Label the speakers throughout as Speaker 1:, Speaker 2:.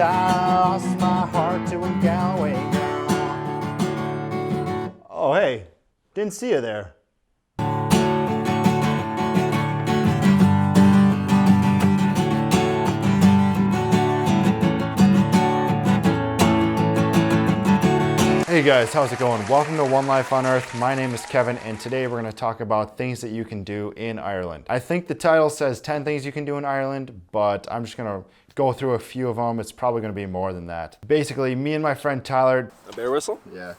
Speaker 1: I lost my heart to a Galway girl. Oh, hey, didn't see you there. Hey guys, how's it going? Welcome to One Life on Earth. My name is Kevin, and today we're going to talk about things that you can do in Ireland. I think the title says 10 things you can do in Ireland, but I'm just going to go through a few of them. It's probably going to be more than that. Basically, me and my friend Tyler...
Speaker 2: A bear whistle?
Speaker 1: Yeah.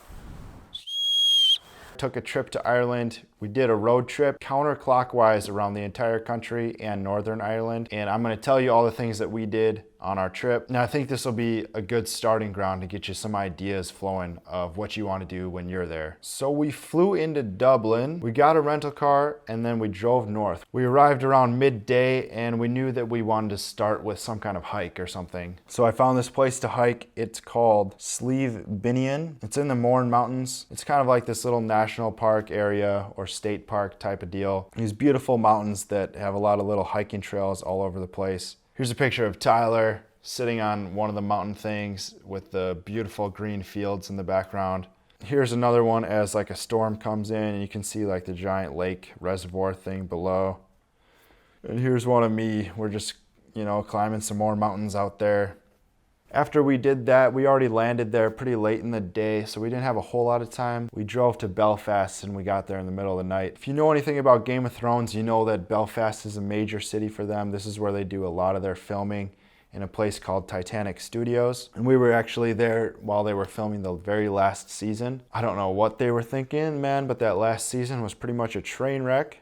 Speaker 1: Took a trip to Ireland. We did a road trip counterclockwise around the entire country and Northern Ireland. And I'm going to tell you all the things that we did on our trip. Now, I think this will be a good starting ground to get you some ideas flowing of what you want to do when you're there. So we flew into Dublin, we got a rental car, and then we drove north. We arrived around midday and we knew that we wanted to start with some kind of hike or something. So I found this place to hike. It's called Slieve Binnian. It's in the Mourne mountains. It's kind of like this little national park area or state park type of deal. These beautiful mountains that have a lot of little hiking trails all over the place. Here's a picture of Tyler sitting on one of the mountain things with the beautiful green fields in the background. Here's another one as like a storm comes in and you can see like the giant lake reservoir thing below. And here's one of me. We're just, climbing some more mountains out there. After we did that, we already landed there pretty late in the day, so we didn't have a whole lot of time. We drove to Belfast and we got there in the middle of the night. If you know anything about Game of Thrones, you know that Belfast is a major city for them. This is where they do a lot of their filming in a place called Titanic Studios. And we were actually there while they were filming the very last season. I don't know what they were thinking, man, but that last season was pretty much a train wreck.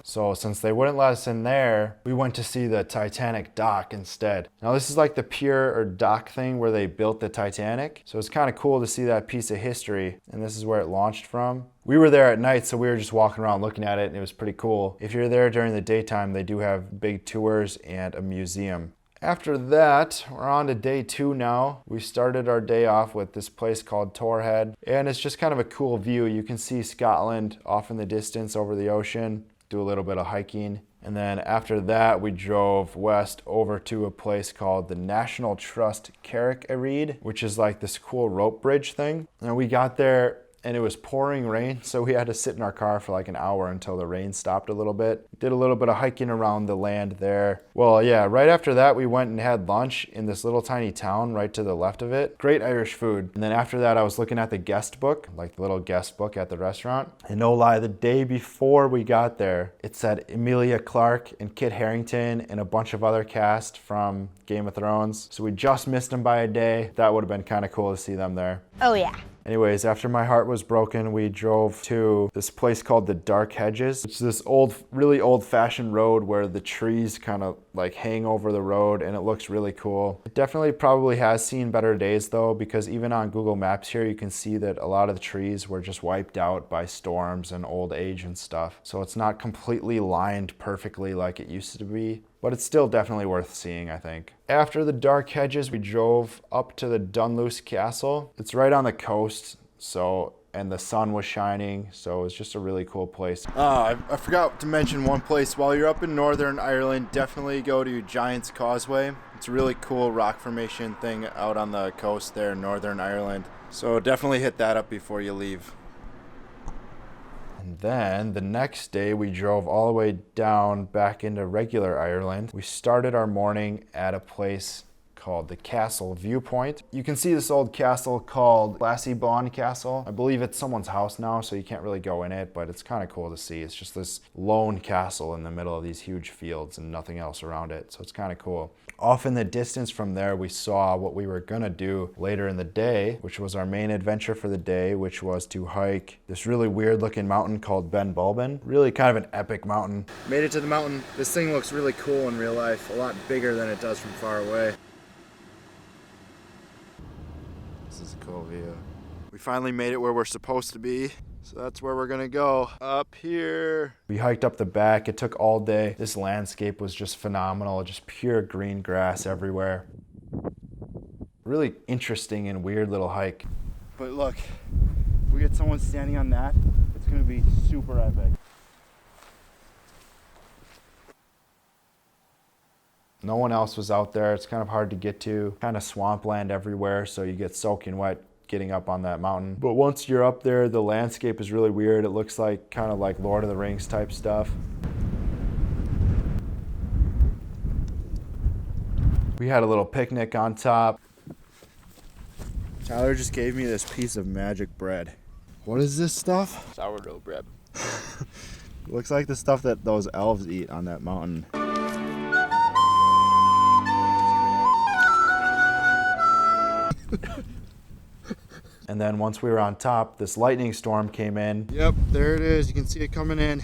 Speaker 1: So since they wouldn't let us in there, we went to see the Titanic dock instead. Now this is like the pier or dock thing where they built the Titanic. So it's kind of cool to see that piece of history, and this is where it launched from. We were there at night, so we were just walking around looking at it, and it was pretty cool. If you're there during the daytime, they do have big tours and a museum. After that, we're on to day 2 now. We started our day off with this place called Torr, and it's just kind of a cool view. You can see Scotland off in the distance over the ocean. Do a little bit of hiking, and then after that we drove west over to a place called the National Trust Carrick-a-rede, which is like this cool rope bridge thing. And we got there and it was pouring rain, so we had to sit in our car for like an hour until the rain stopped a little bit. Did a little bit of hiking around the land there. Well, yeah, right after that we went and had lunch in this little tiny town right to the left of it. Great Irish food. And then after that I was looking at the guest book, like the little guest book at the restaurant. And no lie, the day before we got there, it said Emilia Clarke and Kit Harington and a bunch of other cast from Game of Thrones. So we just missed them by a day. That would have been kind of cool to see them there.
Speaker 3: Oh yeah.
Speaker 1: Anyways, after my heart was broken, we drove to this place called the Dark Hedges. It's this really old-fashioned road where the trees kind of like hang over the road, and it looks really cool. It definitely probably has seen better days though, because even on Google Maps here, you can see that a lot of the trees were just wiped out by storms and old age and stuff. So it's not completely lined perfectly like it used to be, but it's still definitely worth seeing, I think. After the Dark Hedges, we drove up to the Dunluce Castle. It's right on the coast, and the sun was shining, so it was just a really cool place. I forgot to mention one place. While you're up in Northern Ireland, definitely go to Giant's Causeway. It's a really cool rock formation thing out on the coast there in Northern Ireland. So definitely hit that up before you leave. And then the next day we drove all the way down back into regular Ireland. We started our morning at a place called the Castle Viewpoint. You can see this old castle called Classiebawn Castle. I believe it's someone's house now, so you can't really go in it, but it's kind of cool to see. It's just this lone castle in the middle of these huge fields and nothing else around it, so it's kind of cool. Off in the distance from there, we saw what we were gonna do later in the day, which was our main adventure for the day, which was to hike this really weird looking mountain called benbulbin. Really kind of an epic mountain. Made it to the mountain. This thing looks really cool in real life, a lot bigger than it does from far away. This is a cool view. We finally made it where we're supposed to be. So that's where we're gonna go, up here. We hiked up the back. It took all day. This landscape was just phenomenal, just pure green grass everywhere. Really interesting and weird little hike. But look, if we get someone standing on that, it's gonna be super epic. No one else was out there. It's kind of hard to get to, kind of swampland everywhere, so you get soaking wet getting up on that mountain. But once you're up there, the landscape is really weird. It looks like kind of like Lord of the Rings type stuff. We had a little picnic on top. Tyler just gave me this piece of magic bread. What is this stuff?
Speaker 2: Sourdough bread.
Speaker 1: Looks like the stuff that those elves eat on that mountain. And then once we were on top, this lightning storm came in. Yep, there it is. You can see it coming in.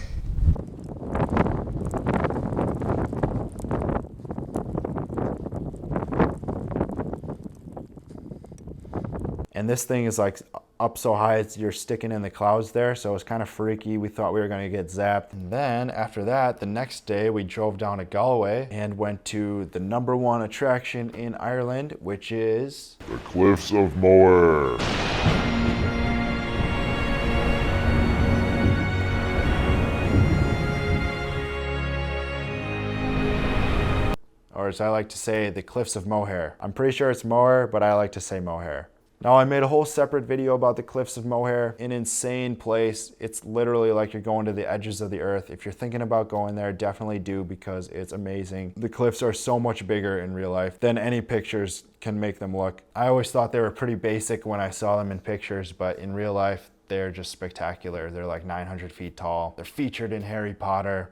Speaker 1: And this thing is like up so high, you're sticking in the clouds there, so it's kind of freaky. We thought we were going to get zapped. And then after that, the next day, we drove down to Galway and went to the #1 attraction in Ireland, which is
Speaker 3: the Cliffs of Moher.
Speaker 1: Or as I like to say, the Cliffs of Moher. I'm pretty sure it's Moher, but I like to say Moher. Now, I made a whole separate video about the Cliffs of Moher. An insane place. It's literally like you're going to the edges of the earth. If you're thinking about going there, definitely do, because it's amazing. The cliffs are so much bigger in real life than any pictures can make them look. I always thought they were pretty basic when I saw them in pictures, but in real life, they're just spectacular. They're like 900 feet tall. They're featured in Harry Potter.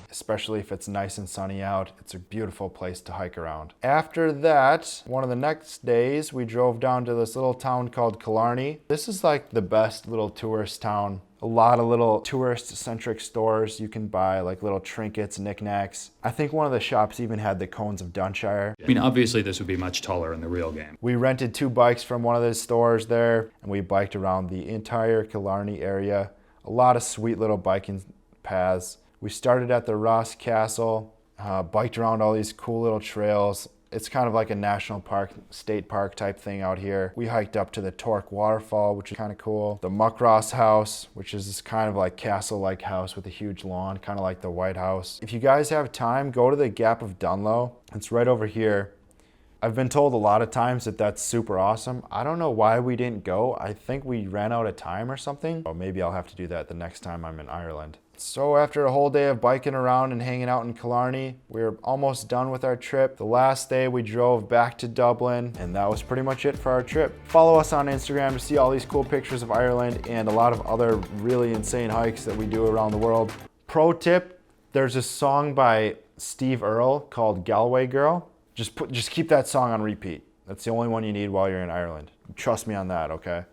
Speaker 1: Especially if it's nice and sunny out. It's a beautiful place to hike around. After that, one of the next days, we drove down to this little town called Killarney. This is like the best little tourist town. A lot of little tourist-centric stores. You can buy like little trinkets, knickknacks. I think one of the shops even had the cones of Dunshire.
Speaker 2: I mean, obviously this would be much taller in the real game.
Speaker 1: We rented 2 bikes from one of the stores there, and we biked around the entire Kilarney area. A lot of sweet little biking paths. We started at the Ross Castle, biked around all these cool little trails. It's kind of like a national park, state park type thing out here. We hiked up to the Torc waterfall, which is kind of cool. The mucross house, which is this kind of like castle-like house with a huge lawn, kind of like the White House. If you guys have time, go to the Gap of Dunloe. It's right over here. I've been told a lot of times that that's super awesome. I don't know why we didn't go. I think we ran out of time or something. Or maybe I'll have to do that the next time I'm in Ireland. So after a whole day of biking around and hanging out in Killarney, we're almost done with our trip. The last day we drove back to Dublin, and that was pretty much it for our trip. Follow us on Instagram to see all these cool pictures of Ireland and a lot of other really insane hikes that we do around the world. Pro tip, there's a song by Steve Earle called Galway Girl. Just keep that song on repeat. That's the only one you need while you're in Ireland. Trust me on that, okay?